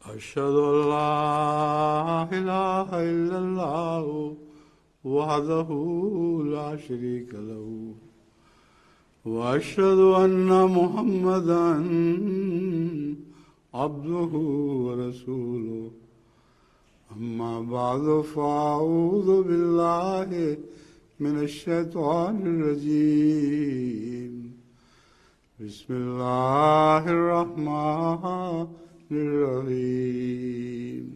أشهد أن لا إله إلا الله وحده لا شريك له وأشهد أن محمدا عبده ورسوله أما بعد فأعوذ بالله من الشيطان الرجيم بسم الله الرحمن الرحيم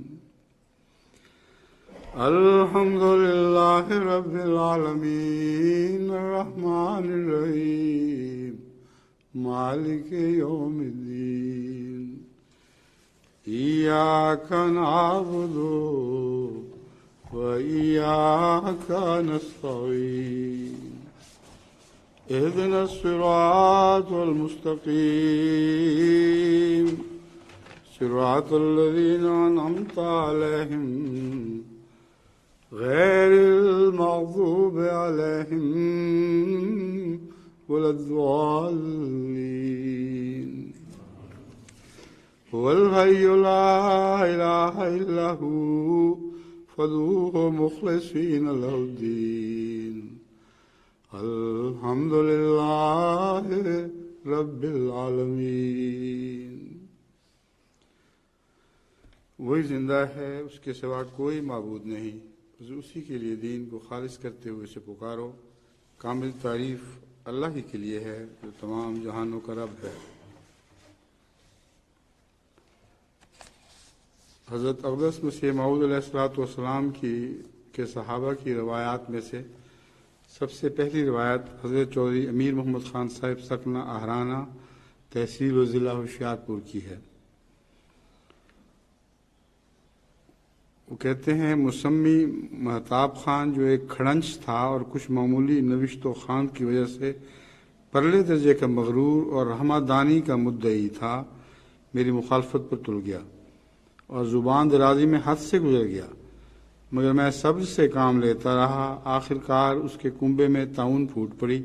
الحمد لله رب العالمين الرحمن الرحيم مالك يوم الدين إياك نعبد وإياك نستعين اهدنا الصراط المستقيم صراط الذين أنعمت عليهم غير المغضوب عليهم ولا الضالين هو الحي لا إله إلا هو فادعوه مخلصين له الدين الحمد لله رب العالمین۔ وہی زندہ ہے، اس کے سوا کوئی معبود نہیں، اسی کے لیے دین کو خالص کرتے ہوئے اسے پکارو۔ کامل تعریف اللہ ہی کے لیے ہے جو تمام جہانوں کا رب ہے۔ حضرت اقدس مسیح موعود علیہ السلام کے صحابہ کی روایات میں سے سب سے پہلی روایت حضرت چودھری امیر محمد خان صاحب سکنہ اہرانہ تحصیل و ضلع ہوشیارپور کی ہے۔ وہ کہتے ہیں مسمی مہتاب خان جو ایک کھڑنچ تھا اور کچھ معمولی نوشت و خواند کی وجہ سے پرلے درجے کا مغرور اور رحمہ دانی کا مدعی تھا، میری مخالفت پر تل گیا اور زبان درازی میں حد سے گزر گیا، مگر میں صبر سے کام لیتا رہا۔ آخر کار اس کے کنبے میں طاعون پھوٹ پڑی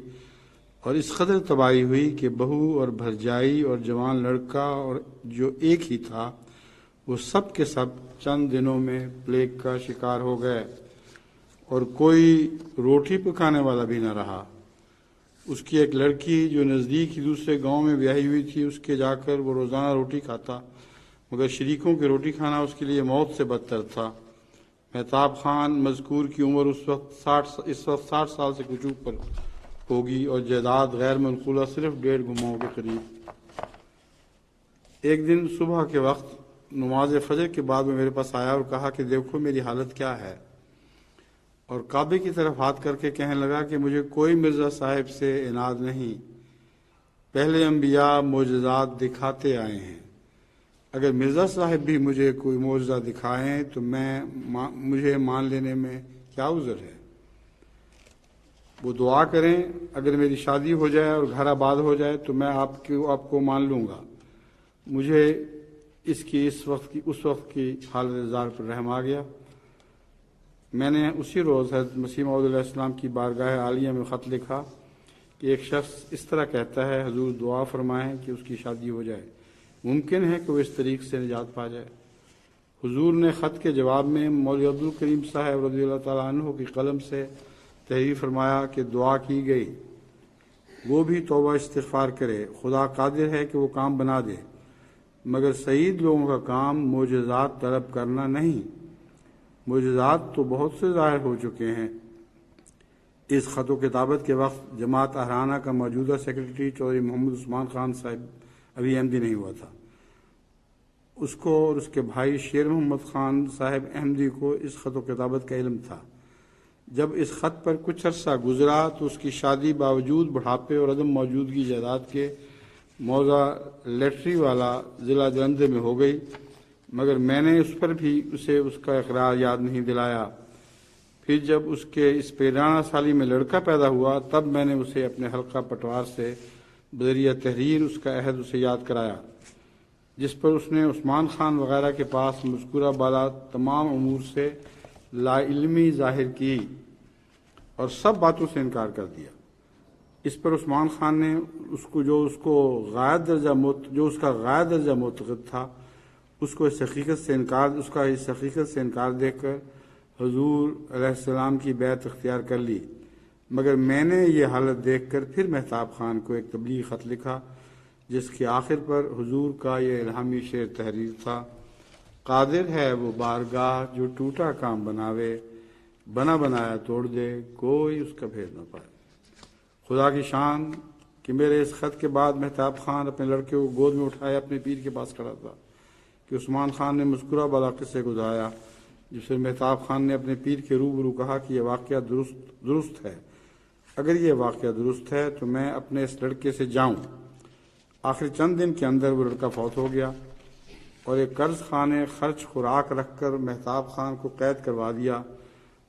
اور اس قدر تباہی ہوئی کہ بہو اور بھرجائی اور جوان لڑکا اور جو ایک ہی تھا وہ سب کے سب چند دنوں میں پلیگ کا شکار ہو گئے اور کوئی روٹی پکانے والا بھی نہ رہا۔ اس کی ایک لڑکی جو نزدیک ہی دوسرے گاؤں میں بیاہی ہوئی تھی، اس کے جا کر وہ روزانہ روٹی کھاتا، مگر شریکوں کی روٹی کھانا اس کے لیے موت سے بدتر تھا۔ مہتاب خان مذکور کی عمر اس وقت 60 سال سے کچھ اوپر ہوگی اور جائیداد غیر منقولہ صرف 1.5 گھماؤں کے قریب۔ ایک دن صبح کے وقت نماز فجر کے بعد وہ میرے پاس آیا اور کہا کہ دیکھو میری حالت کیا ہے، اور کعبے کی طرف ہاتھ کر کے کہنے لگا کہ مجھے کوئی مرزا صاحب سے عناد نہیں، پہلے انبیاء معجزات دکھاتے آئے ہیں، اگر مرزا صاحب بھی مجھے کوئی معجزہ دکھائیں تو مجھے مان لینے میں کیا عذر ہے۔ وہ دعا کریں، اگر میری شادی ہو جائے اور گھر آباد ہو جائے تو میں آپ کو مان لوں گا۔ مجھے اس وقت کی حالت زار پر رحم آ گیا۔ میں نے اسی روز حضرت مسیح موعود علیہ السلام کی بارگاہ عالیہ میں خط لکھا کہ ایک شخص اس طرح کہتا ہے، حضور دعا فرمائیں کہ اس کی شادی ہو جائے، ممکن ہے کہ وہ اس طریق سے نجات پا جائے۔ حضور نے خط کے جواب میں مولوی عبدالکریم صاحب رضی اللہ تعالیٰ عنہ کی قلم سے تحریر فرمایا کہ دعا کی گئی، وہ بھی توبہ استغفار کرے، خدا قادر ہے کہ وہ کام بنا دے، مگر سعید لوگوں کا کام معجزات طلب کرنا نہیں، معجزات تو بہت سے ظاہر ہو چکے ہیں۔ اس خط و کتابت کے وقت جماعت اہرانہ کا موجودہ سیکرٹری چودھری محمد عثمان خان صاحب ابھی احمدی نہیں ہوا تھا۔ اس کو اور اس کے بھائی شیر محمد خان صاحب احمدی کو اس خط و کتابت کا علم تھا۔ جب اس خط پر کچھ عرصہ گزرا تو اس کی شادی باوجود بڑھاپے اور عدم موجودگی جائیداد کے موضع لیٹری والا ضلع جلندھر میں ہو گئی، مگر میں نے اس پر بھی اسے اس کا اقرار یاد نہیں دلایا۔ پھر جب اس کے اس 13 سالی میں لڑکا پیدا ہوا تب میں نے اسے اپنے حلقہ پٹوار سے بذریعہ تحریر اس کا عہد اسے یاد کرایا، جس پر اس نے عثمان خان وغیرہ کے پاس مذکورہ بالا تمام امور سے لا علمی ظاہر کی اور سب باتوں سے انکار کر دیا۔ اس پر عثمان خان نے جو اس کا غائب درجہ معتقد تھا اس کا اس حقیقت سے انکار دیکھ کر حضور علیہ السلام کی بیعت اختیار کر لی، مگر میں نے یہ حالت دیکھ کر پھر مہتاب خان کو ایک تبلیغی خط لکھا جس کے آخر پر حضور کا یہ الہامی شعر تحریر تھا: قادر ہے وہ بارگاہ جو ٹوٹا کام بناوے، بنا بنایا توڑ دے کوئی اس کا بھید نہ پائے۔ خدا کی شان کہ میرے اس خط کے بعد مہتاب خان اپنے لڑکے کو گود میں اٹھائے اپنے پیر کے پاس کھڑا تھا کہ عثمان خان نے مسکرا بالا قصے کو دہرایا، جس پر مہتاب خان نے اپنے پیر کے روبرو کہا کہ یہ واقعہ درست ہے، اگر یہ واقعہ درست ہے تو میں اپنے اس لڑکے سے جاؤں۔ آخر چند دن کے اندر وہ لڑکا فوت ہو گیا اور ایک قرض خانے خرچ خوراک رکھ کر مہتاب خان کو قید کروا دیا۔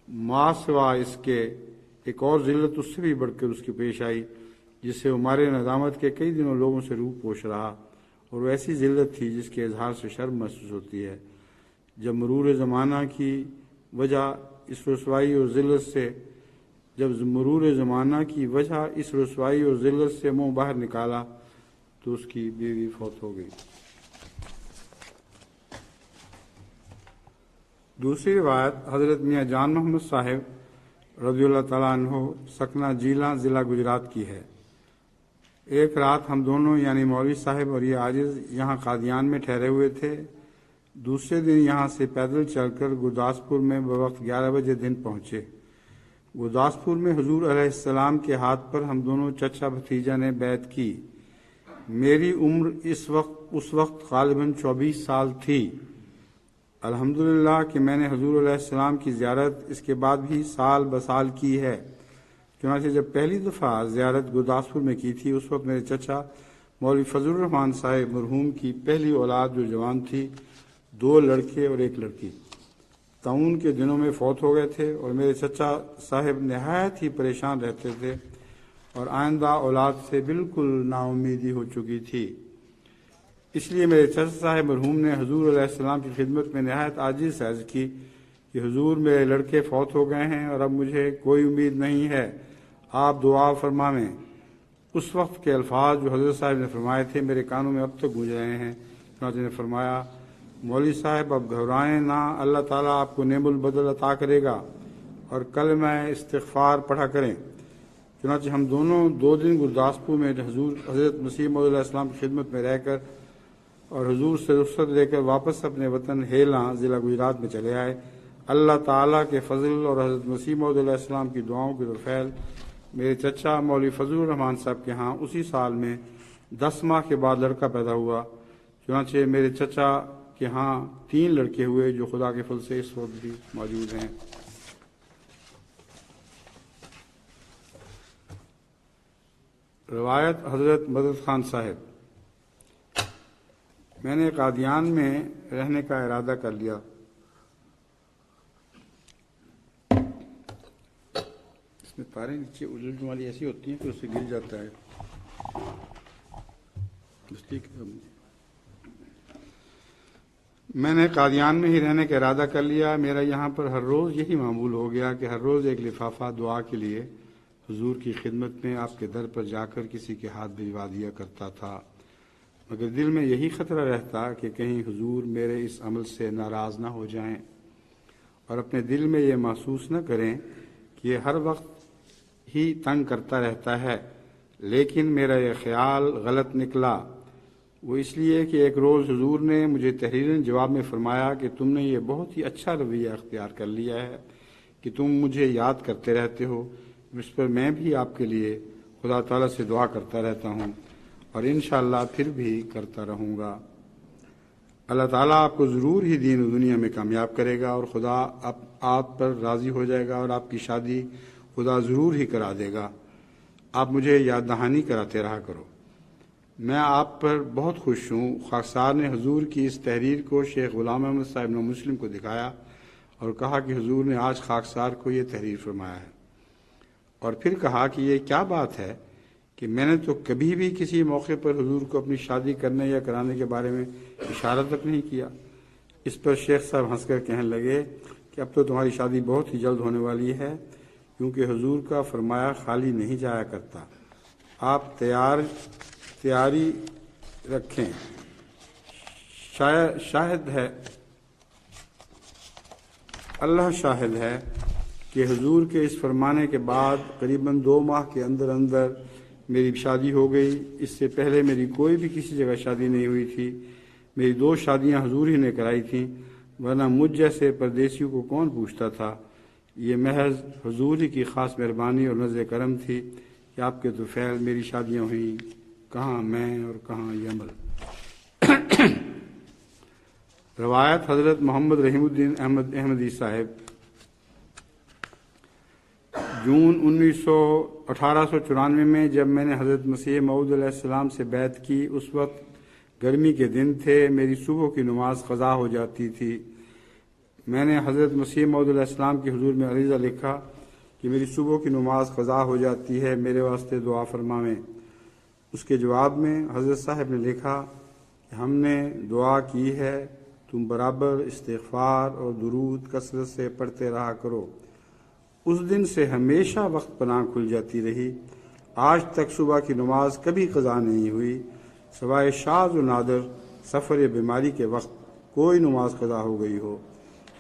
ماں سوا اس کے ایک اور ذلت اس سے بھی بڑھ کر اس کی پیش آئی، جس سے وہ مارے ندامت کے کئی دنوں لوگوں سے روح پوش رہا، اور وہ ایسی ذلت تھی جس کے اظہار سے شرم محسوس ہوتی ہے۔ جب مرور زمانہ کی وجہ اس رسوائی اور ذلت سے منہ باہر نکالا تو اس کی بیوی فوت ہو گئی۔ دوسری روایت حضرت میاں جان محمد صاحب رضی اللہ تعالیٰ عنہ سکنہ جیلاں ضلع گجرات کی ہے۔ ایک رات ہم دونوں یعنی مولوی صاحب اور یہ عاجز یہاں قادیان میں ٹھہرے ہوئے تھے۔ دوسرے دن یہاں سے پیدل چل کر گرداسپور میں بوقت 11 بجے دن پہنچے۔ گرداسپور میں حضور علیہ السلام کے ہاتھ پر ہم دونوں چچا بھتیجا نے بیعت کی۔ میری عمر اس وقت غالباً 24 سال تھی۔ الحمدللہ کہ میں نے حضور علیہ السلام کی زیارت اس کے بعد بھی سال بسال کی ہے۔ چنانچہ جب پہلی دفعہ زیارت گرداسپور میں کی تھی اس وقت میرے چچا مولوی فضل الرحمان صاحب مرحوم کی پہلی اولاد جو جوان تھی، 2 لڑکے اور 1 لڑکی، طاعون کے دنوں میں فوت ہو گئے تھے، اور میرے چچا صاحب نہایت ہی پریشان رہتے تھے اور آئندہ اولاد سے بالکل نا امیدی ہو چکی تھی۔ اس لیے میرے چچا صاحب مرحوم نے حضور علیہ السلام کی خدمت میں نہایت عاجزی سے عرض کی کہ حضور میرے لڑکے فوت ہو گئے ہیں اور اب مجھے کوئی امید نہیں ہے، آپ دعا فرمائیں۔ اس وقت کے الفاظ جو حضرت صاحب نے فرمائے تھے میرے کانوں میں اب تک گونج رہے ہیں۔ چنانچہ نے فرمایا: مولوی صاحب اب گھبرائیں نہ، اللہ تعالیٰ آپ کو نعم البدل عطا کرے گا، اور کلمہ استغفار پڑھا کریں۔ چنانچہ ہم دونوں 2 دن گرداسپور میں حضرت مسیح موعود علیہ السلام کی خدمت میں رہ کر اور حضور سے رخصت لے کر واپس اپنے وطن ہیلاں ضلع گجرات میں چلے آئے۔ اللہ تعالیٰ کے فضل اور حضرت مسیح موعود علیہ السلام کی دعاؤں کے طفیل میرے چچا مولوی فضل الرحمان صاحب کے ہاں اسی سال میں 10 ماہ کے بعد لڑکا پیدا ہوا۔ چنانچہ میرے چچا کے ہاں 3 لڑکے ہوئے جو خدا کے فضل سے اس وقت بھی موجود ہیں۔ روایت حضرت مدد خان صاحب: میں نے قادیان میں رہنے کا ارادہ کر لیا۔ اس میں تاریں نیچے اجلنے والی ایسی ہوتی ہیں کہ اس سے گر جاتا ہے۔ میں نے قادیان میں ہی رہنے کا ارادہ کر لیا۔ میرا یہاں پر ہر روز یہی معمول ہو گیا کہ ہر روز ایک لفافہ دعا کے لیے حضور کی خدمت میں آپ کے در پر جا کر کسی کے ہاتھ بھجوا دیا کرتا تھا، مگر دل میں یہی خطرہ رہتا کہ کہیں حضور میرے اس عمل سے ناراض نہ ہو جائیں اور اپنے دل میں یہ محسوس نہ کریں کہ یہ ہر وقت ہی تنگ کرتا رہتا ہے۔ لیکن میرا یہ خیال غلط نکلا۔ وہ اس لیے کہ ایک روز حضور نے مجھے تحریراً جواب میں فرمایا کہ تم نے یہ بہت ہی اچھا رویہ اختیار کر لیا ہے کہ تم مجھے یاد کرتے رہتے ہو۔ اس پر میں بھی آپ کے لیے خدا تعالیٰ سے دعا کرتا رہتا ہوں اور انشاءاللہ پھر بھی کرتا رہوں گا۔ اللہ تعالیٰ آپ کو ضرور ہی دین و دنیا میں کامیاب کرے گا اور خدا آپ پر راضی ہو جائے گا اور آپ کی شادی خدا ضرور ہی کرا دے گا۔ آپ مجھے یاد دہانی کراتے رہا کرو۔ میں آپ پر بہت خوش ہوں۔ خاکسار نے حضور کی اس تحریر کو شیخ غلام احمد صاحب نو مسلم کو دکھایا اور کہا کہ حضور نے آج خاکسار کو یہ تحریر فرمایا ہے، اور پھر کہا کہ یہ کیا بات ہے کہ میں نے تو کبھی بھی کسی موقع پر حضور کو اپنی شادی کرنے یا کرانے کے بارے میں اشارہ تک نہیں کیا۔ اس پر شیخ صاحب ہنس کر کہنے لگے کہ اب تو تمہاری شادی بہت ہی جلد ہونے والی ہے، کیونکہ حضور کا فرمایا خالی نہیں جایا کرتا۔ آپ تیاری رکھیں، شاہد ہے اللہ شاہد ہے کہ حضور کے اس فرمانے کے بعد قریباً 2 ماہ کے اندر اندر میری شادی ہو گئی۔ اس سے پہلے میری کوئی بھی کسی جگہ شادی نہیں ہوئی تھی۔ میری 2 شادیاں حضور ہی نے کرائی تھیں، ورنہ مجھ جیسے پردیسیوں کو کون پوچھتا تھا۔ یہ محض حضور ہی کی خاص مہربانی اور نظر کرم تھی کہ آپ کے طفیل میری شادیاں ہوئیں، کہاں میں اور کہاں یہ عمل۔ روایت حضرت محمد رحیم الدین احمدی صاحب جون 1894 میں جب میں نے حضرت مسیح موعود علیہ السلام سے بیعت کی، اس وقت گرمی کے دن تھے، میری صبح کی نماز قضا ہو جاتی تھی۔ میں نے حضرت مسیح موعود علیہ السلام کے حضور میں عریضہ لکھا کہ میری صبح کی نماز قضا ہو جاتی ہے، میرے واسطے دعا فرمائیں۔ اس کے جواب میں حضرت صاحب نے لکھا کہ ہم نے دعا کی ہے، تم برابر استغفار اور درود کثرت سے پڑھتے رہا کرو۔ اس دن سے ہمیشہ وقت پناہ کھل جاتی رہی۔ آج تک صبح کی نماز کبھی قضا نہیں ہوئی، سوائے شاذ و نادر سفر یا بیماری کے وقت کوئی نماز قضا ہو گئی ہو۔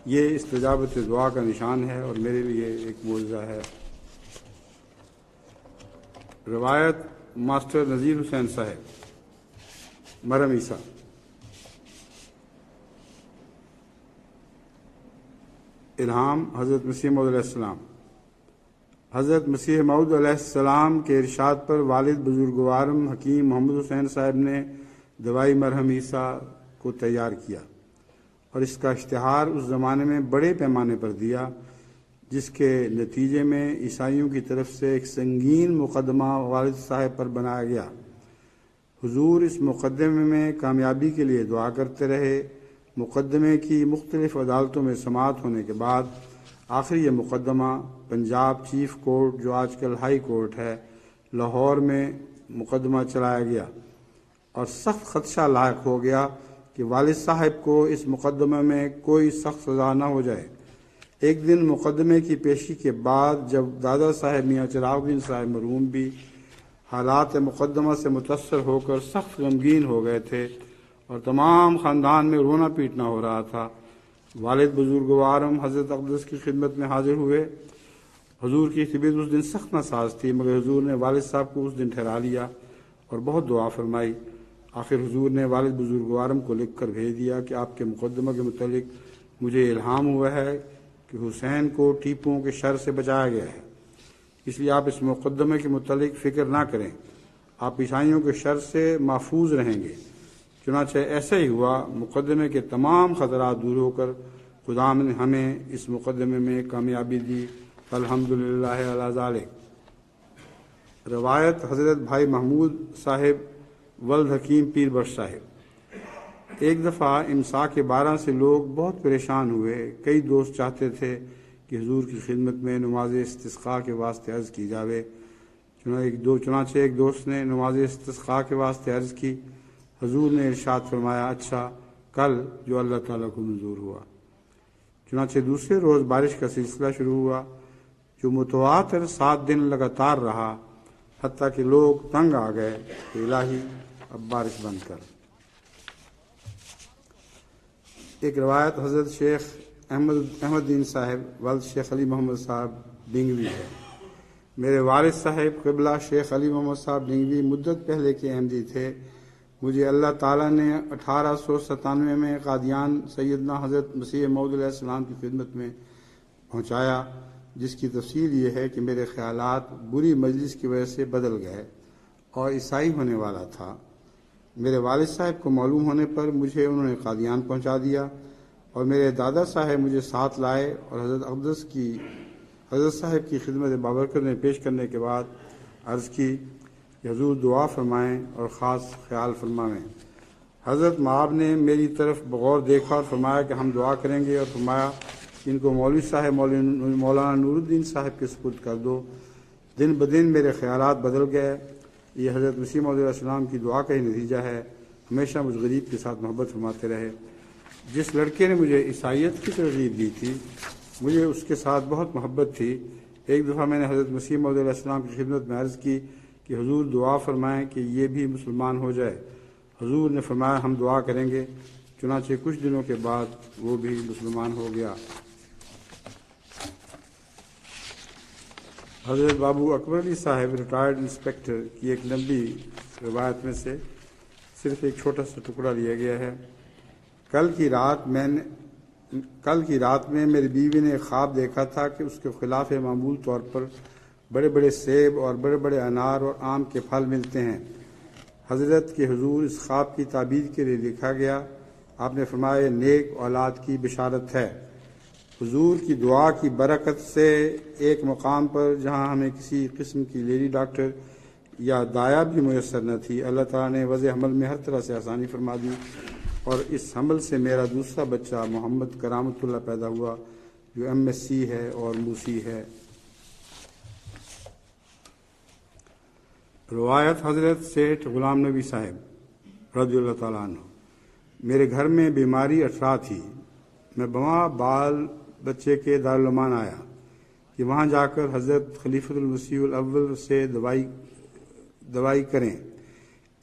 یہ استجابت دعا کا نشان ہے اور میرے لیے ایک معجزہ ہے۔ روایت ماسٹر نذیر حسین صاحب مرہم عیسیٰ۔ الہام حضرت مسیح موعود علیہ السلام۔ حضرت مسیح موعود علیہ السلام کے ارشاد پر والد بزرگوارم حکیم محمد حسین صاحب نے دوائی مرہم عیسیٰ کو تیار کیا اور اس کا اشتہار اس زمانے میں بڑے پیمانے پر دیا، جس کے نتیجے میں عیسائیوں کی طرف سے ایک سنگین مقدمہ والد صاحب پر بنایا گیا۔ حضور اس مقدمے میں کامیابی کے لیے دعا کرتے رہے۔ مقدمے کی مختلف عدالتوں میں سماعت ہونے کے بعد آخر یہ مقدمہ پنجاب چیف کورٹ، جو آج کل ہائی کورٹ ہے، لاہور میں مقدمہ چلایا گیا اور سخت خدشہ لاحق ہو گیا کہ والد صاحب کو اس مقدمے میں کوئی سخت سزا نہ ہو جائے۔ ایک دن مقدمے کی پیشی کے بعد جب دادا صاحب میاں چراغ الدین صاحب مرحوم بھی حالات مقدمہ سے متاثر ہو کر سخت غمگین ہو گئے تھے اور تمام خاندان میں رونا پیٹنا ہو رہا تھا، والد بزرگوارم حضرت اقدس کی خدمت میں حاضر ہوئے۔ حضور کی طبیعت اس دن سخت ناساز تھی، مگر حضور نے والد صاحب کو اس دن ٹھہرا لیا اور بہت دعا فرمائی۔ آخر حضور نے والد بزرگوارم کو لکھ کر بھیج دیا کہ آپ کے مقدمہ کے متعلق مجھے الہام ہوا ہے کہ حسین کو ٹیپوں کے شر سے بچایا گیا ہے، اس لیے آپ اس مقدمے کے متعلق فکر نہ کریں، آپ عیسائیوں کے شر سے محفوظ رہیں گے۔ چنانچہ ایسا ہی ہوا، مقدمے کے تمام خطرات دور ہو کر خدا نے ہمیں اس مقدمے میں کامیابی دی، الحمدللہ علی ذالک۔ روایت حضرت بھائی محمود صاحب ولد حکیم پیر بخش صاحب۔ ایک دفعہ امساک 12 سے لوگ بہت پریشان ہوئے۔ کئی دوست چاہتے تھے کہ حضور کی خدمت میں نماز استسقاء کے واسطے عرض کی جاوے۔ چنانچہ ایک دوست نے نماز استسقاء کے واسطے عرض کی۔ حضور نے ارشاد فرمایا، اچھا کل جو اللہ تعالیٰ کو منظور ہوا۔ چنانچہ دوسرے روز بارش کا سلسلہ شروع ہوا جو متواتر 7 دن لگاتار رہا، حتیٰ کہ لوگ تنگ آ گئے کہ الہی اب بارش بند کر۔ ایک روایت حضرت شیخ احمد دین صاحب ولد شیخ علی محمد صاحب ڈنگوی ہے۔ میرے والد صاحب قبلہ شیخ علی محمد صاحب ڈنگوی مدت پہلے کے احمدی تھے۔ مجھے اللہ تعالیٰ نے 1897 میں قادیان سیدنا حضرت مسیح موعود علیہ السلام کی خدمت میں پہنچایا، جس کی تفصیل یہ ہے کہ میرے خیالات بری مجلس کی وجہ سے بدل گئے اور عیسائی ہونے والا تھا۔ میرے والد صاحب کو معلوم ہونے پر مجھے انہوں نے قادیان پہنچا دیا اور میرے دادا صاحب مجھے ساتھ لائے اور حضرت صاحب کی خدمت بابرکت میں پیش کرنے کے بعد عرض کی کہ حضور دعا فرمائیں اور خاص خیال فرمائیں۔ حضرت مآب نے میری طرف بغور دیکھا اور فرمایا کہ ہم دعا کریں گے، اور فرمایا کہ ان کو مولوی صاحب مولانا نور الدین صاحب کے سپرد کر دو۔ دن بدن میرے خیالات بدل گئے۔ یہ حضرت مسیح موعود علیہ السلام کی دعا کا ہی نتیجہ ہے۔ ہمیشہ مجھ غریب کے ساتھ محبت فرماتے رہے۔ جس لڑکے نے مجھے عیسائیت کی ترغیب دی تھی، مجھے اس کے ساتھ بہت محبت تھی۔ ایک دفعہ میں نے حضرت مسیح موعود علیہ السلام کی خدمت میں عرض کی کہ حضور دعا فرمائیں کہ یہ بھی مسلمان ہو جائے۔ حضور نے فرمایا ہم دعا کریں گے۔ چنانچہ کچھ دنوں کے بعد وہ بھی مسلمان ہو گیا۔ حضرت بابو اکبر علی صاحب ریٹائرڈ انسپکٹر کی ایک لمبی روایت میں سے صرف ایک چھوٹا سا ٹکڑا لیا گیا ہے۔ کل کی رات میں میری بیوی نے ایک خواب دیکھا تھا کہ اس کے خلاف معمول طور پر بڑے بڑے سیب اور بڑے بڑے انار اور آم کے پھل ملتے ہیں۔ حضرت کے حضور اس خواب کی تعبیر کے لیے لکھا گیا۔ آپ نے فرمایا نیک اولاد کی بشارت ہے۔ حضور کی دعا کی برکت سے ایک مقام پر جہاں ہمیں کسی قسم کی لیڈی ڈاکٹر یا دایا بھی میسر نہ تھی، اللہ تعالیٰ نے وضع حمل میں ہر طرح سے آسانی فرما دی، اور اس حمل سے میرا دوسرا بچہ محمد کرامت اللہ پیدا ہوا جو MSc ہے اور موسی ہے۔ روایت حضرت سیٹھ غلام نبی صاحب رضی اللہ تعالیٰ عنہ۔ میرے گھر میں بیماری اٹھرا تھی، میں بواں بال بچے کے دارالعلومان آیا کہ وہاں جا کر حضرت خلیفۃ المسیح الاول سے دوائی کریں۔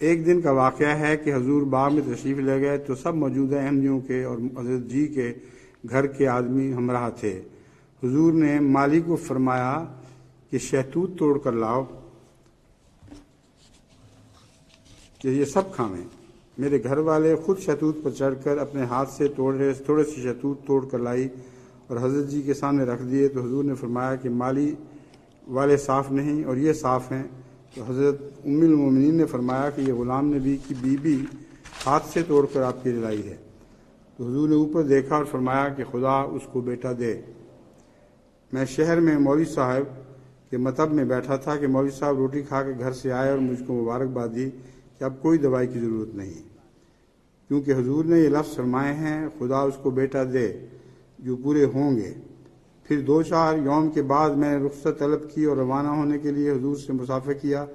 ایک دن کا واقعہ ہے کہ حضور باغ میں تشریف لے گئے تو سب موجودہ احمدیوں کے اور حضرت جی کے گھر کے آدمی ہمراہ تھے۔ حضور نے مالی کو فرمایا کہ شہتوت توڑ کر لاؤ کہ یہ سب کھاویں۔ میرے گھر والے خود شہتوت پر چڑھ کر اپنے ہاتھ سے تھوڑے سے شہتوت توڑ کر لائی اور حضرت جی کے سامنے رکھ دیے، تو حضور نے فرمایا کہ مالی والے صاف نہیں اور یہ صاف ہیں۔ تو حضرت ام المومنین نے فرمایا کہ یہ غلام نبی کی بیوی ہاتھ سے توڑ کر آپ کی لائی ہے۔ تو حضور نے اوپر دیکھا اور فرمایا کہ خدا اس کو بیٹا دے۔ میں شہر میں مولوی صاحب کے مطب میں بیٹھا تھا کہ مولوی صاحب روٹی کھا کے گھر سے آئے اور مجھ کو مبارکباد دی کہ اب کوئی دوائی کی ضرورت نہیں، کیونکہ حضور نے یہ لفظ فرمائے ہیں خدا اس کو بیٹا دے جو پورے ہوں گے۔ پھر 2-4 یوم کے بعد میں نے رخصت طلب کی اور روانہ ہونے کے لیے حضور سے مسافہ کیا،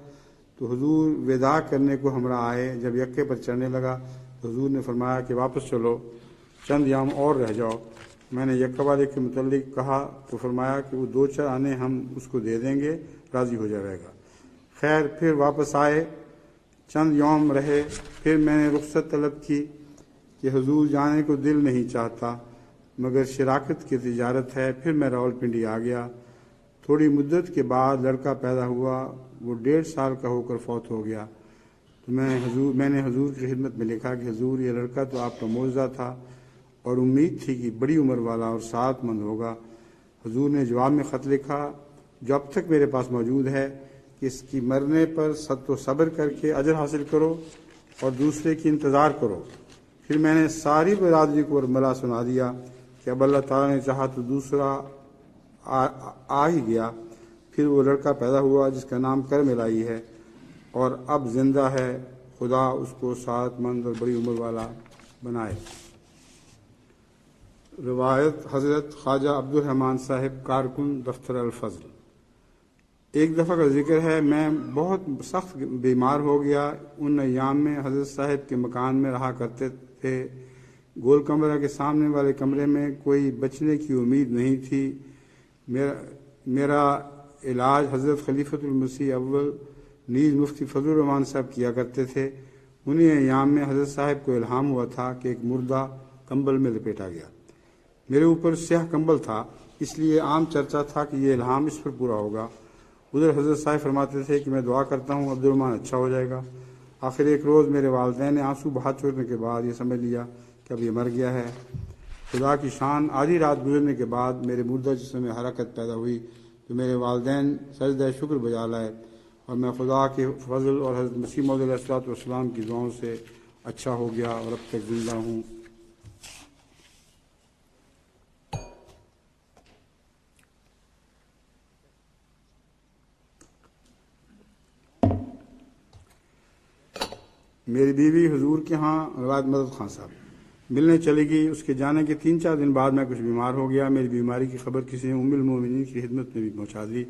تو حضور وداع کرنے کو ہمراہ آئے۔ جب یکے پر چڑھنے لگا تو حضور نے فرمایا کہ واپس چلو، چند یام اور رہ جاؤ۔ میں نے یکا والے کے متعلق کہا تو فرمایا کہ وہ 2-4 آنے ہم اس کو دے دیں گے، راضی ہو جائے گا۔ خیر پھر واپس آئے، چند یوم رہے، پھر میں نے رخصت طلب کی کہ حضور جانے کو دل نہیں چاہتا مگر شراکت کی تجارت ہے۔ پھر میں راول پنڈی آ گیا۔ تھوڑی مدت کے بعد لڑکا پیدا ہوا، وہ 1.5 سال کا ہو کر فوت ہو گیا۔ تو میں نے حضور کی خدمت میں لکھا کہ حضور یہ لڑکا تو آپ کا معجزہ تھا اور امید تھی کہ بڑی عمر والا اور سعادت مند ہوگا۔ حضور نے جواب میں خط لکھا جو اب تک میرے پاس موجود ہے کہ اس کی مرنے پر صبر کر کے اجر حاصل کرو اور دوسرے کی انتظار کرو۔ پھر میں نے ساری برادری کو ورملا سنا دیا کہ اب اللہ تعالیٰ نے چاہا تو دوسرا آ ہی گیا۔ پھر وہ لڑکا پیدا ہوا جس کا نام کرم الہی ہے اور اب زندہ ہے، خدا اس کو سعادت مند اور بڑی عمر والا بنائے۔ روایت حضرت خواجہ عبدالرحمن صاحب کارکن دفتر الفضل۔ ایک دفعہ کا ذکر ہے، میں بہت سخت بیمار ہو گیا۔ ان ایام میں حضرت صاحب کے مکان میں رہا کرتے تھے۔ گول کمرہ کے سامنے والے کمرے میں کوئی بچنے کی امید نہیں تھی۔ میرا علاج حضرت خلیفۃ المسیح اول نیز مفتی فضل الرحمان صاحب کیا کرتے تھے۔ انہی ایام میں حضرت صاحب کو الہام ہوا تھا کہ ایک مردہ کمبل میں لپیٹا گیا۔ میرے اوپر سیاہ کمبل تھا، اس لیے عام چرچا تھا کہ یہ الہام اس پر پورا ہوگا۔ ادھر حضرت صاحب فرماتے تھے کہ میں دعا کرتا ہوں عبدالرحمن اچھا ہو جائے گا۔ آخر ایک روز میرے والدین نے آنسو بہا چھوڑنے کے بعد یہ سمجھ لیا کہ اب یہ مر گیا ہے۔ خدا کی شان، آدھی رات گزرنے کے بعد میرے مردہ جسم میں حرکت پیدا ہوئی تو میرے والدین سجدہ شکر بجا لائے اور میں خدا کے فضل اور حضرت مسیح موعود علیہ الصلوۃ والسلام کی دعاؤں سے اچھا ہو گیا اور اب تک زندہ ہوں۔ میری بیوی حضور کے ہاں روایت مدد خان صاحب ملنے چلی گئی۔ اس کے جانے کے 3-4 دن بعد میں کچھ بیمار ہو گیا۔ میری بیماری کی خبر کسی نے ام المومنین کی خدمت میں بھی پہنچا دی،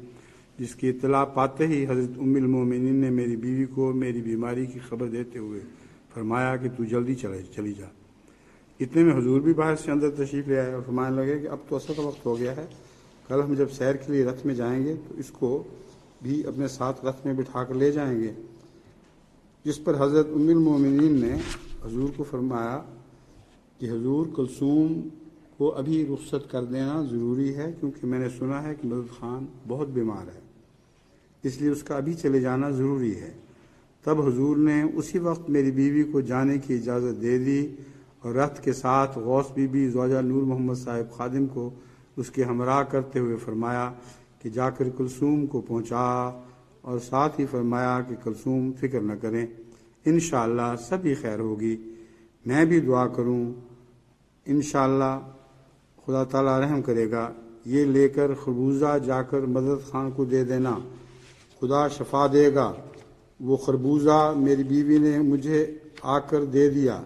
جس کی اطلاع پاتے ہی حضرت ام المومنین نے میری بیوی کو میری بیماری کی خبر دیتے ہوئے فرمایا کہ تو جلدی چلی جا۔ اتنے میں حضور بھی باہر سے اندر تشریف لے آئے اور فرمانے لگے کہ اب تو عصر کا وقت ہو گیا ہے، کل ہم جب سیر کے لیے رتھ میں جائیں گے تو اس کو بھی اپنے ساتھ رتھ میں بٹھا کر لے جائیں گے۔ جس پر حضرت ام المومنین نے حضور کو فرمایا کہ حضور کلثوم کو ابھی رخصت کر دینا ضروری ہے، کیونکہ میں نے سنا ہے کہ مدد خان بہت بیمار ہے، اس لیے اس کا ابھی چلے جانا ضروری ہے۔ تب حضور نے اسی وقت میری بیوی کو جانے کی اجازت دے دی اور رتھ کے ساتھ غوث بی بی زوجہ نور محمد صاحب خادم کو اس کے ہمراہ کرتے ہوئے فرمایا کہ جا کر کلثوم کو پہنچا، اور ساتھ ہی فرمایا کہ کلثوم فکر نہ کریں، انشاءاللہ سبھی خیر ہوگی، میں بھی دعا کروں، انشاءاللہ خدا تعالیٰ رحم کرے گا، یہ لے کر خربوزہ جا کر مدد خان کو دے دینا، خدا شفا دے گا۔ وہ خربوزہ میری بیوی نے مجھے آ کر دے دیا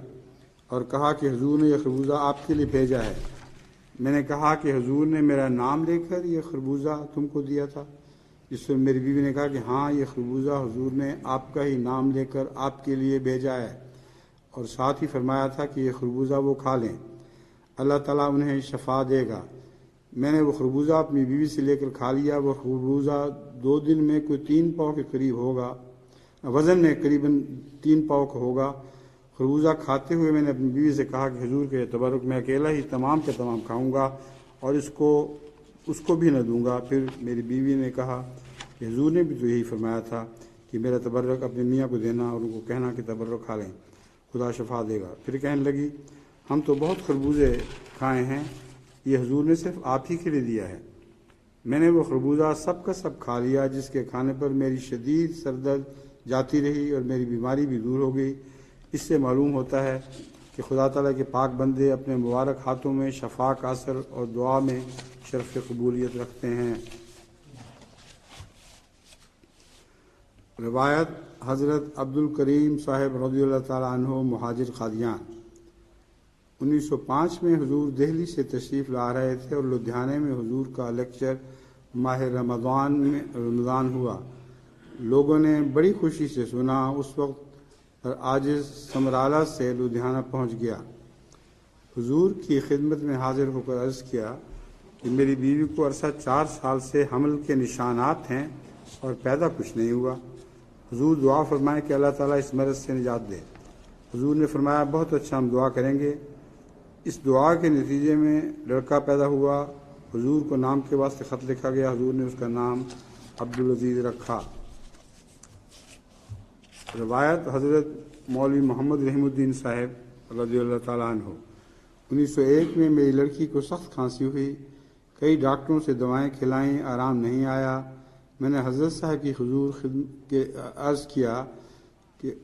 اور کہا کہ حضور نے یہ خربوزہ آپ کے لیے بھیجا ہے۔ میں نے کہا کہ حضور نے میرا نام لے کر یہ خربوزہ تم کو دیا تھا؟ جس سے میری بیوی نے کہا کہ ہاں، یہ خربوزہ حضور نے آپ کا ہی نام لے کر آپ کے لیے بھیجا ہے، اور ساتھ ہی فرمایا تھا کہ یہ خربوزہ وہ کھا لیں، اللہ تعالیٰ انہیں شفا دے گا۔ میں نے وہ خربوزہ اپنی بیوی سے لے کر کھا لیا۔ وہ خربوزہ 2 دن میں کوئی 3 پاؤ کے قریب ہوگا، وزن میں قریباً 3 پاؤ کا ہوگا۔ خربوزہ کھاتے ہوئے میں نے اپنی بیوی سے کہا کہ حضور کے تبرک میں اکیلا ہی تمام کے تمام کھاؤں گا اور اس کو بھی نہ دوں گا۔ پھر میری بیوی نے کہا کہ حضور نے بھی تو یہی فرمایا تھا کہ میرا تبرک اپنے میاں کو دینا اور ان کو کہنا کہ تبرک کھا لیں، خدا شفا دے گا۔ پھر کہنے لگی ہم تو بہت خربوزے کھائے ہیں، یہ حضور نے صرف آپ ہی کے لیے دیا ہے۔ میں نے وہ خربوزہ سب کا سب کھا لیا، جس کے کھانے پر میری شدید سر درد جاتی رہی اور میری بیماری بھی دور ہو گئی۔ اس سے معلوم ہوتا ہے کہ خدا تعالیٰ کے پاک بندے اپنے مبارک ہاتھوں میں شفا کا اثر اور دعا میں شرف قبولیت رکھتے ہیں۔ روایت حضرت عبد الکریم صاحب رضی اللہ تعالیٰ عنہ مہاجر قادیان۔ 1905 میں حضور دہلی سے تشریف لا رہے تھے اور لدھیانے میں حضور کا لیکچر ماہ رمضان ہوا۔ لوگوں نے بڑی خوشی سے سنا۔ اس وقت پر عاجز سمرالہ سے لدھیانہ پہنچ گیا۔ حضور کی خدمت میں حاضر ہو کر عرض کیا کہ میری بیوی کو عرصہ 4 سال سے حمل کے نشانات ہیں اور پیدا کچھ نہیں ہوا۔ حضور دعا فرمائیں کہ اللہ تعالیٰ اس مرض سے نجات دے۔ حضور نے فرمایا بہت اچھا، ہم دعا کریں گے۔ اس دعا کے نتیجے میں لڑکا پیدا ہوا۔ حضور کو نام کے واسطے خط لکھا گیا، حضور نے اس کا نام عبدالعزیز رکھا۔ روایت حضرت مولوی محمد رحم الدین صاحب رضی اللہ تعالیٰ عنہ۔ 1901 میں میری لڑکی کو سخت کھانسی ہوئی، کئی ڈاکٹروں سے دوائیں کھلائیں، آرام نہیں آیا۔ میں نے حضرت صاحب کی حضور کے عرض کیا کہ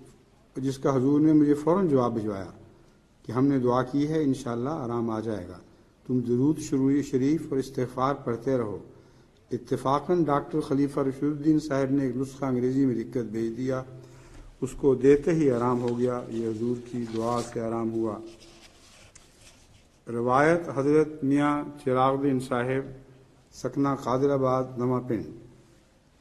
جس کا حضور نے مجھے فوراً جواب بھجوایا کہ ہم نے دعا کی ہے، انشاءاللہ آرام آ جائے گا، تم درود شریف اور استغفار پڑھتے رہو۔ اتفاقاً ڈاکٹر خلیفہ رشید الدین صاحب نے ایک نسخہ انگریزی میں لکھ کر بھیج دیا، اس کو دیتے ہی آرام ہو گیا۔ یہ حضور کی دعا سے آرام ہوا۔ روایت حضرت میاں چراغ الدین صاحب سکنہ قادر آباد نواں پنڈ۔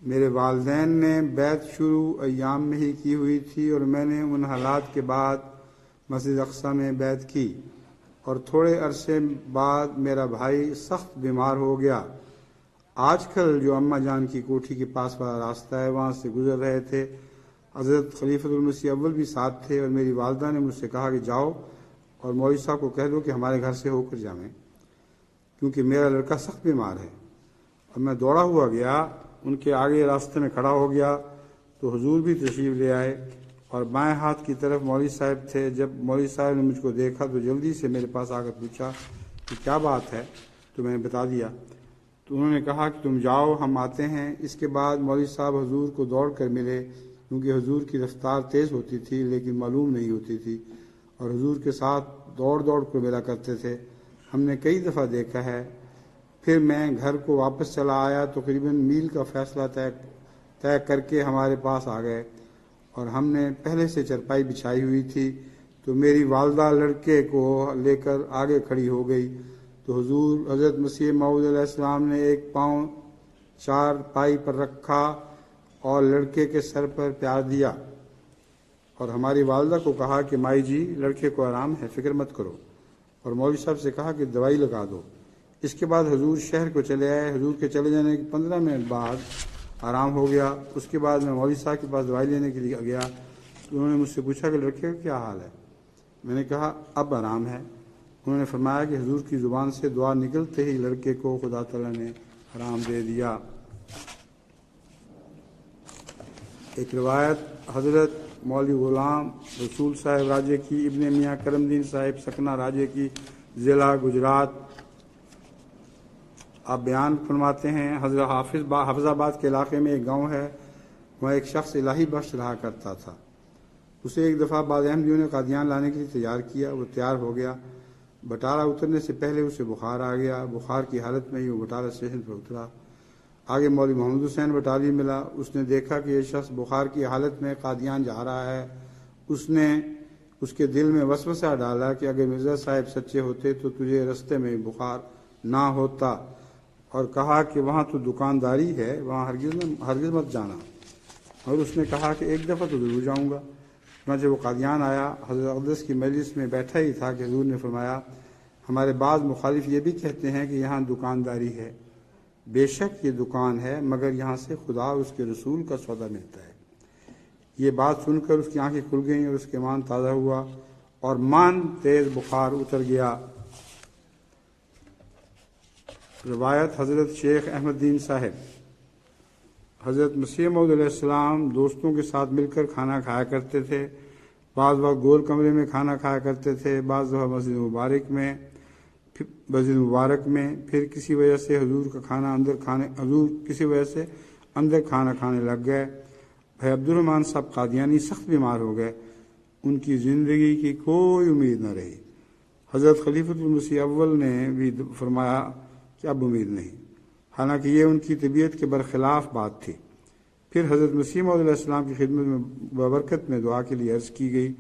میرے والدین نے بیعت شروع ایام میں ہی کی ہوئی تھی اور میں نے ان حالات کے بعد مسجد اقصیٰ میں بیعت کی، اور تھوڑے عرصے بعد میرا بھائی سخت بیمار ہو گیا۔ آج کل جو اماں جان کی کوٹھی کے پاس والا راستہ ہے، وہاں سے گزر رہے تھے۔ حضرت خلیفۃ المسیح اول بھی ساتھ تھے، اور میری والدہ نے مجھ سے کہا کہ جاؤ اور مولوی صاحب کو کہہ دو کہ ہمارے گھر سے ہو کر جائیں، کیونکہ میرا لڑکا سخت بیمار ہے۔ اور میں دوڑا ہوا گیا، ان کے آگے راستے میں کھڑا ہو گیا تو حضور بھی تشریف لے آئے، اور بائیں ہاتھ کی طرف مولوی صاحب تھے۔ جب مولوی صاحب نے مجھ کو دیکھا تو جلدی سے میرے پاس آ کر پوچھا کہ کیا بات ہے، تو میں نے بتا دیا۔ تو انہوں نے کہا کہ تم جاؤ، ہم آتے ہیں۔ اس کے بعد مولوی صاحب حضور کو دوڑ کر ملے، کیونکہ حضور کی رفتار تیز ہوتی تھی لیکن معلوم نہیں ہوتی تھی، اور حضور کے ساتھ دوڑ دوڑ کر ملا کرتے تھے۔ ہم نے کئی دفعہ دیکھا ہے۔ پھر میں گھر کو واپس چلا آیا، تقریباً میل کا فاصلہ طے کر کے ہمارے پاس آ گئے، اور ہم نے پہلے سے چرپائی بچھائی ہوئی تھی۔ تو میری والدہ لڑکے کو لے کر آگے کھڑی ہو گئی، تو حضور حضرت مسیح موعود علیہ السلام نے ایک پاؤں چارپائی پر رکھا اور لڑکے کے سر پر پیار دیا، اور ہماری والدہ کو کہا کہ مائی جی لڑکے کو آرام ہے، فکر مت کرو، اور مولوی صاحب سے کہا کہ دوائی لگا دو۔ اس کے بعد حضور شہر کو چلے آئے۔ حضور کے چلے جانے کے 15 منٹ بعد آرام ہو گیا۔ اس کے بعد میں مولوی صاحب کے پاس دوائی لینے کے لیے گیا، تو انہوں نے مجھ سے پوچھا کہ لڑکے کا کیا حال ہے۔ میں نے کہا اب آرام ہے۔ انہوں نے فرمایا کہ حضور کی زبان سے دعا نکلتے ہی لڑکے کو خدا تعالیٰ نے حرام دے دیا۔ ایک روایت حضرت مولوی غلام رسول صاحب راجے کی ابن میاں کرم الدین صاحب سکنا راجے کی ضلع گجرات آپ بیان فرماتے ہیں، حضرت حافظ آباد کے علاقے میں ایک گاؤں ہے، وہاں ایک شخص الہی بخش رہا کرتا تھا۔ اسے ایک دفعہ بعض احمدیوں نے قادیان لانے کے لیے تیار کیا، وہ تیار ہو گیا۔ بٹالہ اترنے سے پہلے اسے بخار آ گیا، بخار کی حالت میں ہی وہ بٹالہ اسٹیشن پر اترا۔ آگے مولوی محمد حسین بٹالی ملا، اس نے دیکھا کہ یہ شخص بخار کی حالت میں قادیان جا رہا ہے۔ اس نے اس کے دل میں وسوسہ ڈالا کہ اگر مرزا صاحب سچے ہوتے تو تجھے رستے میں بخار نہ ہوتا، اور کہا کہ وہاں تو دکانداری ہے، وہاں ہرگز مت جانا۔ اور اس نے کہا کہ ایک دفعہ تو ضرور جاؤں گا۔ چنانچہ وہ قادیان آیا، حضرت اقدس کی مجلس میں بیٹھا ہی تھا کہ حضور نے فرمایا، ہمارے بعض مخالف یہ بھی کہتے ہیں کہ یہاں دکانداری ہے، بے شک یہ دکان ہے، مگر یہاں سے خدا اور اس کے رسول کا سودا ملتا ہے۔ یہ بات سن کر اس کی آنکھیں کھل گئیں اور اس کے مان تازہ ہوا اور مان تیز بخار اتر گیا۔ روایت حضرت شیخ احمد الدین صاحب، حضرت مسیح موعود علیہ السلام دوستوں کے ساتھ مل کر کھانا کھایا کرتے تھے۔ بعض وقت گول کمرے میں کھانا کھایا کرتے تھے، بعض دفعہ مسجد مبارک میں، پھر کسی وجہ سے حضور کسی وجہ سے اندر کھانا کھانے لگ گئے۔ بھائی عبد الرحمن صاحب قادیانی سخت بیمار ہو گئے، ان کی زندگی کی کوئی امید نہ رہی۔ حضرت خلیفۃ المسیح اول نے بھی فرمایا کہ اب امید نہیں، حالانکہ یہ ان کی طبیعت کے برخلاف بات تھی۔ پھر حضرت مسیح موعود علیہ السلام کی خدمت میں ببرکت میں دعا کے لیے عرض کی گئی۔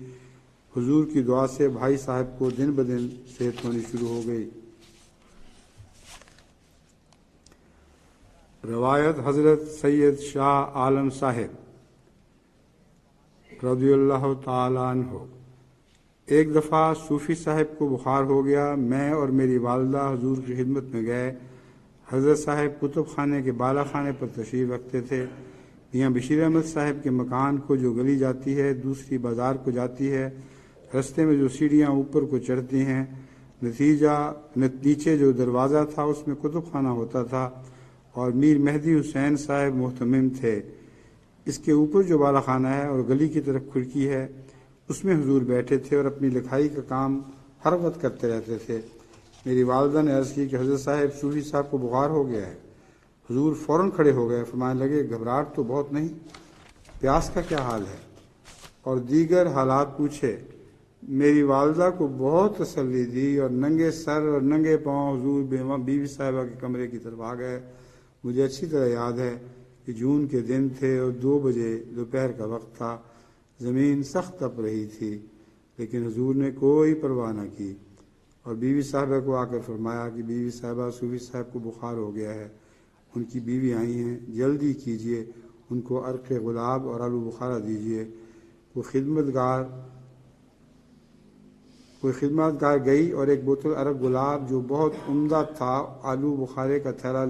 حضور کی دعا سے بھائی صاحب کو دن بدن صحت ہونی شروع ہو گئی۔ روایت حضرت سید شاہ عالم صاحب رضی اللہ تعالی عنہ، ایک دفعہ صوفی صاحب کو بخار ہو گیا۔ میں اور میری والدہ حضور کی خدمت میں گئے۔ حضرت صاحب کتب خانے کے بالا خانے پر تشریف رکھتے تھے۔ میاں بشیر احمد صاحب کے مکان کو جو گلی جاتی ہے دوسری بازار کو جاتی ہے، رستے میں جو سیڑھیاں اوپر کو چڑھتی ہیں، نیچے جو دروازہ تھا اس میں کتب خانہ ہوتا تھا اور میر مہدی حسین صاحب محتمم تھے۔ اس کے اوپر جو بالا خانہ ہے اور گلی کی طرف کھڑکی ہے، اس میں حضور بیٹھے تھے اور اپنی لکھائی کا کام ہر وقت کرتے رہتے تھے۔ میری والدہ نے عرض کی کہ حضرت صاحب صوفی صاحب کو بخار ہو گیا ہے۔ حضور فوراً کھڑے ہو گئے، فرمانے لگے گھبراہٹ تو بہت نہیں، پیاس کا کیا حال ہے، اور دیگر حالات پوچھے۔ میری والدہ کو بہت تسلی دی اور ننگے سر اور ننگے پاؤں حضور بیوی صاحبہ کے کمرے کی طرف آ گئے۔ مجھے اچھی طرح یاد ہے کہ جون کے دن تھے اور 2 بجے دوپہر کا وقت تھا، زمین سخت تپ رہی تھی، لیکن حضور نے کوئی پرواہ نہ کی اور بیوی صاحبہ کو آ کر فرمایا کہ بیوی صاحبہ صوفی صاحب کو بخار ہو گیا ہے، ان کی بیوی آئی ہیں، جلدی کیجئے، ان کو عرق گلاب اور آلو بخارا دیجئے۔ وہ خدمت گار گئی اور ایک بوتل عرق گلاب جو بہت عمدہ تھا آلو بخارے کا تھیلا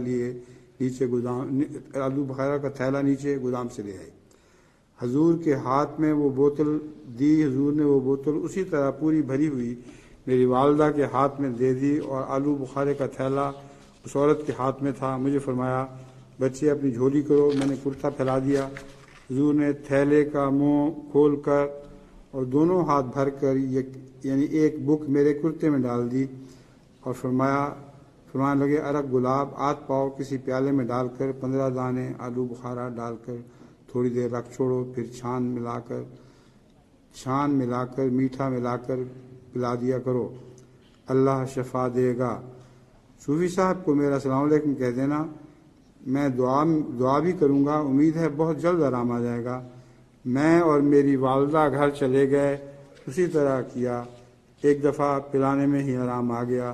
نیچے گودام سے لے آئی۔ حضور کے ہاتھ میں وہ بوتل دی۔ حضور نے وہ بوتل اسی طرح پوری بھری ہوئی میری والدہ کے ہاتھ میں دے دی اور آلو بخارے کا تھیلا اس عورت کے ہاتھ میں تھا۔ مجھے فرمایا بچے اپنی جھولی کرو۔ میں نے کرتا پھیلا دیا۔ حضور نے تھیلے کا منہ کھول کر اور دونوں ہاتھ بھر کر یعنی ایک بک میرے کرتے میں ڈال دی اور فرمانے لگے عرق گلاب آدھ پاؤ کسی پیالے میں ڈال کر 15 دانے آلو بخارا ڈال کر تھوڑی دیر رکھ چھوڑو، پھر چھان ملا کر میٹھا ملا کر پلا دیا کرو، اللہ شفا دے گا۔ صوفی صاحب کو میرا السلام علیکم کہہ دینا، میں دعا بھی کروں گا، امید ہے بہت جلد آرام آ جائے گا۔ میں اور میری والدہ گھر چلے گئے، اسی طرح کیا، ایک دفعہ پلانے میں ہی آرام آ گیا۔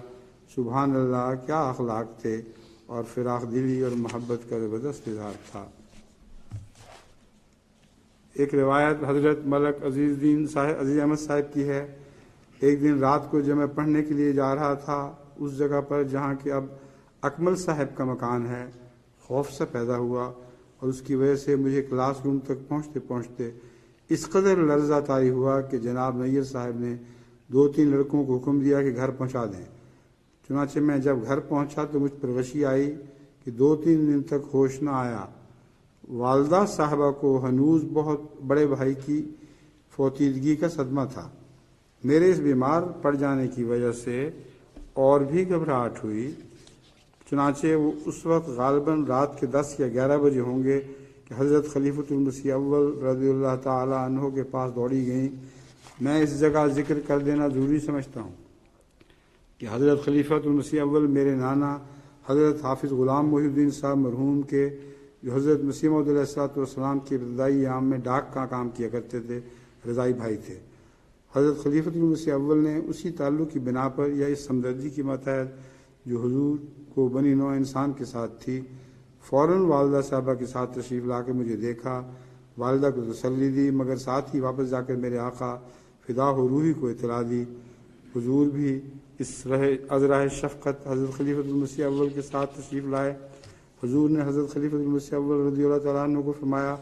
سبحان اللہ، کیا اخلاق تھے اور فراخ دلی اور محبت کا زبردست اظہار تھا۔ ایک روایت حضرت ملک عزیز احمد صاحب کی ہے۔ ایک دن رات کو جب میں پڑھنے کے لیے جا رہا تھا اس جگہ پر جہاں کہ اب اکمل صاحب کا مکان ہے، خوف سا پیدا ہوا اور اس کی وجہ سے مجھے کلاس روم تک پہنچتے پہنچتے اس قدر لرزہ طاری ہوا کہ جناب نیر صاحب نے 2-3 لڑکوں کو حکم دیا کہ گھر پہنچا دیں۔ چنانچہ میں جب گھر پہنچا تو مجھ پر غشی آئی کہ 2-3 دن تک ہوش نہ آیا۔ والدہ صاحبہ کو ہنوز بہت بڑے بھائی کی فوتیدگی کا صدمہ تھا۔ میرے اس بیمار پڑ جانے کی وجہ سے اور بھی گھبراہٹ ہوئی۔ چنانچہ وہ اس وقت غالباً رات کے 10 یا 11 بجے ہوں گے کہ حضرت خلیفۃ المسیح اول رضی اللہ تعالی عنہ کے پاس دوڑی گئیں۔ میں اس جگہ ذکر کر دینا ضروری سمجھتا ہوں کہ حضرت خلیفۃ المسیح اول میرے نانا حضرت حافظ غلام محی الدین صاحب مرحوم کے، جو حضرت مسیح موعود علیہ الصلوۃ والسلام کے ابتدائی ایام میں ڈاک کا کام کیا کرتے تھے، رضائی بھائی تھے۔ حضرت خلیفۃ المسیح اول نے اسی تعلق کی بنا پر یا اس ہمدردی کے ماتحت جو حضور کو بنی نوع انسان کے ساتھ تھی، فوراً والدہ صاحبہ کے ساتھ تشریف لا کے مجھے دیکھا، والدہ کو تسلی دی، مگر ساتھ ہی واپس جا کر میرے آقا فدا و روحی کو اطلاع دی۔ حضور بھی اس از راہ شفقت حضرت خلیفۃ المسیح اول کے ساتھ تشریف لائے۔ حضور نے حضرت خلیفۃ المسیح اول رضی اللہ تعالیٰ عنہ کو فرمایا،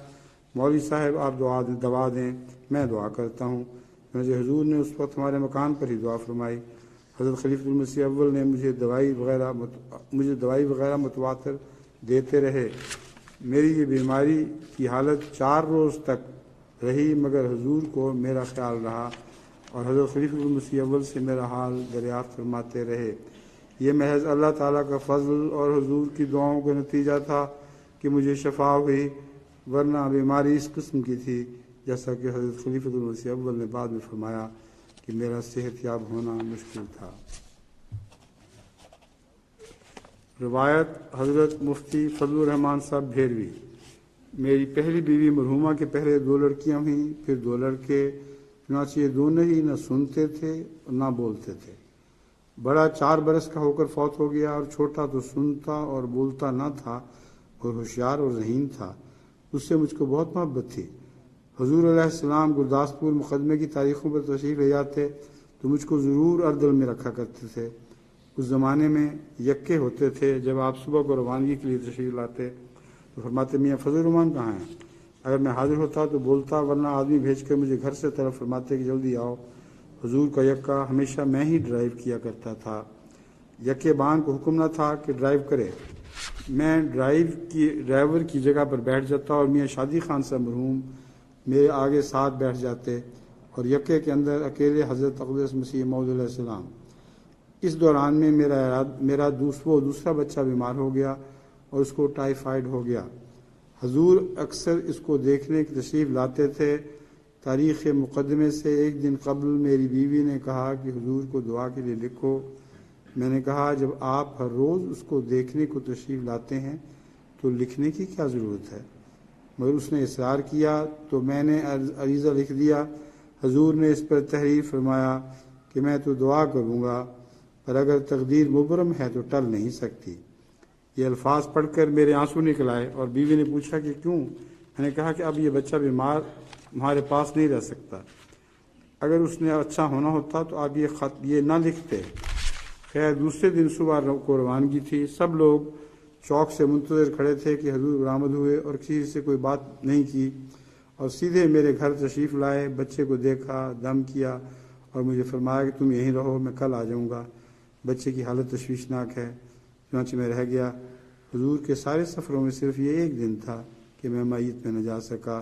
مولوی صاحب آپ دوا دیں، میں دعا کرتا ہوں۔ حضور نے اس وقت ہمارے مکان پر ہی دعا فرمائی۔ حضرت خلیفۃ المسیح اول نے مجھے دوائی وغیرہ متواتر دیتے رہے۔ میری یہ بیماری کی حالت 4 روز تک رہی، مگر حضور کو میرا خیال رہا اور حضرت خلیفۃ المسیح اول سے میرا حال دریافت فرماتے رہے۔ یہ محض اللہ تعالیٰ کا فضل اور حضور کی دعاؤں کا نتیجہ تھا کہ مجھے شفا ہوئی، ورنہ بیماری اس قسم کی تھی جیسا کہ حضرت خلیفۃ المسیح اول نے بعد میں فرمایا کہ میرا صحت یاب ہونا مشکل تھا۔ روایت حضرت مفتی فضل الرحمان صاحب بھیروی۔ میری پہلی بیوی مرحومہ کے پہلے 2 لڑکیاں ہوئیں، پھر 2 لڑکے، چنانچہ یہ دونوں ہی نہ سنتے تھے اور نہ بولتے تھے۔ بڑا 4 برس کا ہو کر فوت ہو گیا، اور چھوٹا تو سنتا اور بولتا نہ تھا اور ہوشیار اور ذہین تھا۔ اس سے مجھ کو بہت محبت تھی۔ حضور علیہ السلام گرداسپور مقدمے کی تاریخوں پر تشریف لے جاتے تو مجھ کو ضرور اردل میں رکھا کرتے تھے۔ اس زمانے میں یکے ہوتے تھے۔ جب آپ صبح کو روانگی کے لیے تشریف لاتے تو فرماتے میاں فضل الرحمان کہاں ہیں؟ اگر میں حاضر ہوتا تو بولتا، ورنہ آدمی بھیج کر مجھے گھر سے طرف فرماتے کہ جلدی آؤ۔ حضور کا یکا ہمیشہ میں ہی ڈرائیو کیا کرتا تھا۔ یکے بان کو حکم نہ تھا کہ ڈرائیو کرے، میں ڈرائیور کی جگہ پر بیٹھ جاتا اور میاں شادی خان صاحب مرحوم میرے آگے ساتھ بیٹھ جاتے، اور یکے کے اندر اکیلے حضرت اقدس مسیح موعود علیہ السلام۔ اس دوران میں میرا دوسرا بچہ بیمار ہو گیا اور اس کو ٹائیفائڈ ہو گیا۔ حضور اکثر اس کو دیکھنے کی تشریف لاتے تھے۔ تاریخ مقدمے سے 1 دن قبل میری بیوی نے کہا کہ حضور کو دعا کے لیے لکھو۔ میں نے کہا جب آپ ہر روز اس کو دیکھنے کو تشریف لاتے ہیں تو لکھنے کی کیا ضرورت ہے؟ مگر اس نے اصرار کیا تو میں نے عریضہ لکھ دیا۔ حضور نے اس پر تحریر فرمایا کہ میں تو دعا کروں گا، پر اگر تقدیر مبرم ہے تو ٹل نہیں سکتی۔ یہ الفاظ پڑھ کر میرے آنسو نکل آئے اور بیوی نے پوچھا کہ کیوں؟ میں نے کہا کہ اب یہ بچہ بیمار ہمارے پاس نہیں رہ سکتا۔ اگر اس نے اچھا ہونا ہوتا تو آپ یہ خط نہ لکھتے۔ خیر دوسرے دن صبح کو روانگی تھی۔ سب لوگ چوک سے منتظر کھڑے تھے کہ حضور برآمد ہوئے، اور کسی سے کوئی بات نہیں کی اور سیدھے میرے گھر تشریف لائے۔ بچے کو دیکھا، دم کیا اور مجھے فرمایا کہ تم یہیں رہو، میں کل آ جاؤں گا۔ بچے کی حالت تشویشناک ہے، چنانچہ میں رہ گیا۔ حضور کے سارے سفروں میں صرف یہ 1 دن تھا کہ میں میت میں نہ جا سکا۔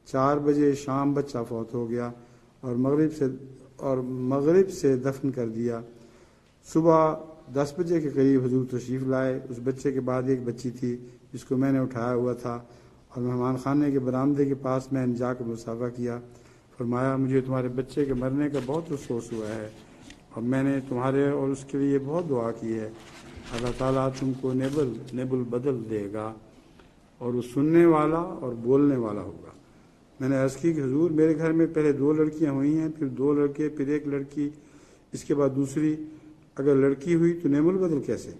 4 بجے شام بچہ فوت ہو گیا اور مغرب سے دفن کر دیا۔ صبح 10 بجے کے قریب حضور تشریف لائے۔ اس بچے کے بعد 1 بچی تھی جس کو میں نے اٹھایا ہوا تھا، اور مہمان خانے کے برآمدے کے پاس میں نے جا کر مصافحہ کیا۔ فرمایا مجھے تمہارے بچے کے مرنے کا بہت افسوس ہوا ہے، اور میں نے تمہارے اور اس کے لیے بہت دعا کی ہے۔ اللہ تعالیٰ تم کو نیب البدل دے گا، اور وہ سننے والا اور بولنے والا ہوگا۔ میں نے عرض کی کہ حضور میرے گھر میں پہلے 2 لڑکیاں ہوئی ہیں، پھر 2 لڑکے، پھر 1 لڑکی، اس کے بعد دوسری۔ اگر لڑکی ہوئی تو نعم البدل کیسے؟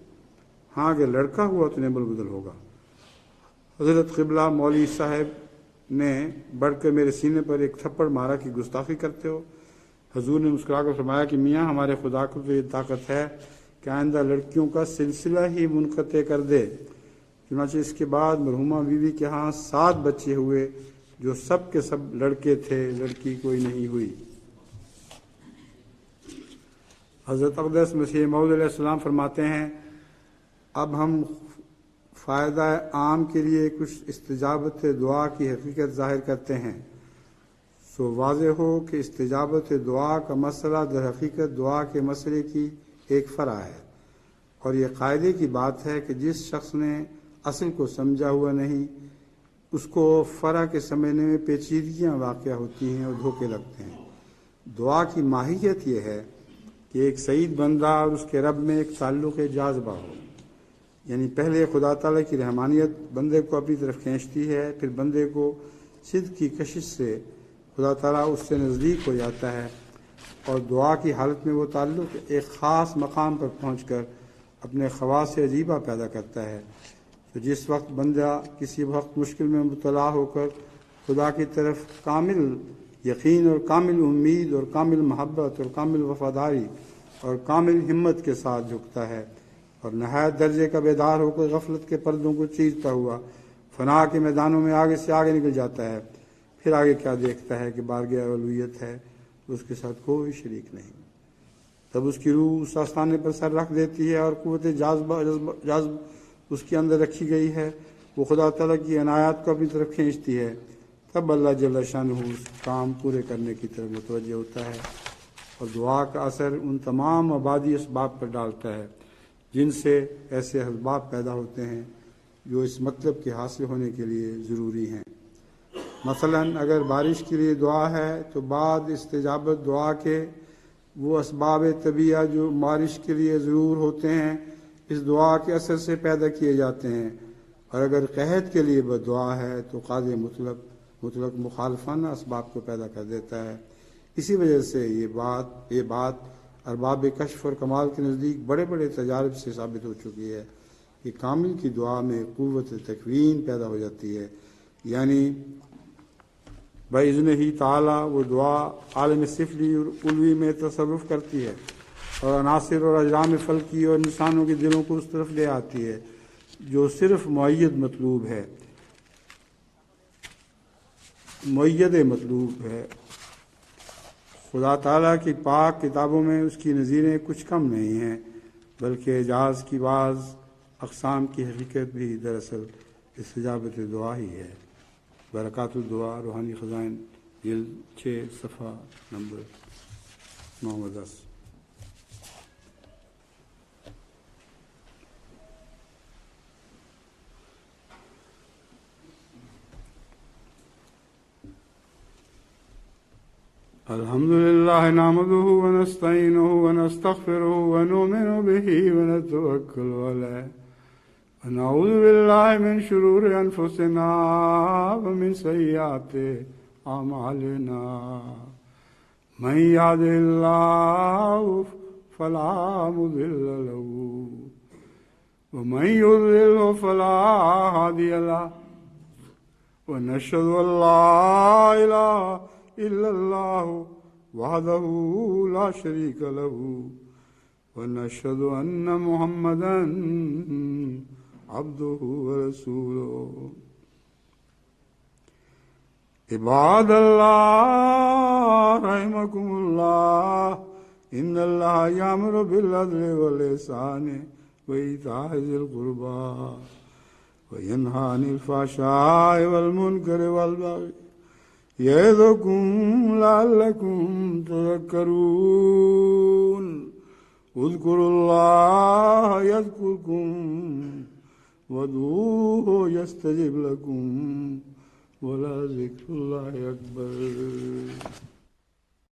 ہاں اگر لڑکا ہوا تو نعم البدل ہوگا۔ حضرت قبلہ مولوی صاحب نے بڑھ کر میرے سینے پر 1 تھپڑ مارا کہ گستاخی کرتے ہو۔ حضور نے مسکرا کر فرمایا کہ میاں ہمارے خدا کو تو یہ طاقت ہے کہ آئندہ لڑکیوں کا سلسلہ ہی منقطع کر دے۔ چنانچہ اس کے بعد مرحومہ بیوی کے ہاں 7 بچے ہوئے، جو سب کے سب لڑکے تھے، لڑکی کوئی نہیں ہوئی۔ حضرت اقدس مسیح موعود علیہ السلام فرماتے ہیں، اب ہم فائدہ عام کے لیے کچھ استجابت دعا کی حقیقت ظاہر کرتے ہیں۔ سو واضح ہو کہ استجابت دعا کا مسئلہ در حقیقت دعا کے مسئلے کی ایک فرع ہے، اور یہ قاعدے کی بات ہے کہ جس شخص نے اصل کو سمجھا ہوا نہیں، اس کو فرع کے سمجھنے میں پیچیدگیاں واقع ہوتی ہیں اور دھوکے لگتے ہیں۔ دعا کی ماہیت یہ ہے کہ ایک سعید بندہ اور اس کے رب میں ایک تعلق جاذبہ ہو، یعنی پہلے خدا تعالیٰ کی رحمانیت بندے کو اپنی طرف کھینچتی ہے، پھر بندے کو صدق کی کشش سے خدا تعالیٰ اس سے نزدیک ہو جاتا ہے، اور دعا کی حالت میں وہ تعلق ایک خاص مقام پر پہنچ کر اپنے خواص عجیبہ پیدا کرتا ہے۔ تو جس وقت بندہ کسی وقت مشکل میں مبتلا ہو کر خدا کی طرف کامل یقین اور کامل امید اور کامل محبت اور کامل وفاداری اور کامل ہمت کے ساتھ جھکتا ہے، اور نہایت درجے کا بیدار ہو کر غفلت کے پردوں کو چیرتا ہوا فنا کے میدانوں میں آگے سے آگے نکل جاتا ہے، پھر آگے کیا دیکھتا ہے کہ بارگاہ الوہیت ہے، اس کے ساتھ کوئی شریک نہیں۔ تب اس کی روح اس آستانے پر سر رکھ دیتی ہے، اور قوت جذب اس کے اندر رکھی گئی ہے، وہ خدا تعالیٰ کی عنایات کو اپنی طرف کھینچتی ہے۔ تب اللہ جل شانہ اس کام پورے کرنے کی طرف متوجہ ہوتا ہے، اور دعا کا اثر ان تمام آبادی اسباب پر ڈالتا ہے جن سے ایسے اسباب پیدا ہوتے ہیں جو اس مطلب کے حاصل ہونے کے لیے ضروری ہیں۔ مثلا اگر بارش کے لیے دعا ہے تو بعد استجابت دعا کے وہ اسباب طبیعہ جو بارش کے لیے ضرور ہوتے ہیں اس دعا کے اثر سے پیدا کیے جاتے ہیں، اور اگر قحط کے لیے بدعا ہے تو قاضی مطلق مخالفانہ اسباب کو پیدا کر دیتا ہے۔ اسی وجہ سے یہ بات ارباب کشف اور کمال کے نزدیک بڑے بڑے تجارب سے ثابت ہو چکی ہے کہ کامل کی دعا میں قوت تکوین پیدا ہو جاتی ہے، یعنی باذن ہی تعالیٰ وہ دعا عالم سفلی اور علوی میں تصرف کرتی ہے، اور عناصر اور اجرام فلکی اور انسانوں کے دلوں کو اس طرف لے آتی ہے جو صرف معید مطلوب ہے۔ خدا تعالیٰ کی پاک کتابوں میں اس کی نظیریں کچھ کم نہیں ہیں، بلکہ اعجاز کی بعض اقسام کی حقیقت بھی دراصل استجابت دعا ہی ہے۔ برکات الدعا روحانی خزائن جلد 6 صفحہ نمبر 9 و 10۔ الحمد لله نحمده ونستعينه ونستغفره ونؤمن به ونتوكل عليه ونعوذ بالله من شرور أنفسنا ومن سيئات أعمالنا من يهده الله فلا مضل له ومن يضلل فلا هادي له ونشهد أن لا إله إلا الله وحده لا شريك له ونشهد أن محمدا عبده ورسوله عباد الله رحمكم الله إن الله يأمر بالعدل والإحسان وإيتاء ذي القربى وينهى عن الفحشاء والمنكر والبغي يعظكم لعلكم تذكرون اذكروا الله يذكركم وادعوه يستجب لكم ولذكر الله أكبر۔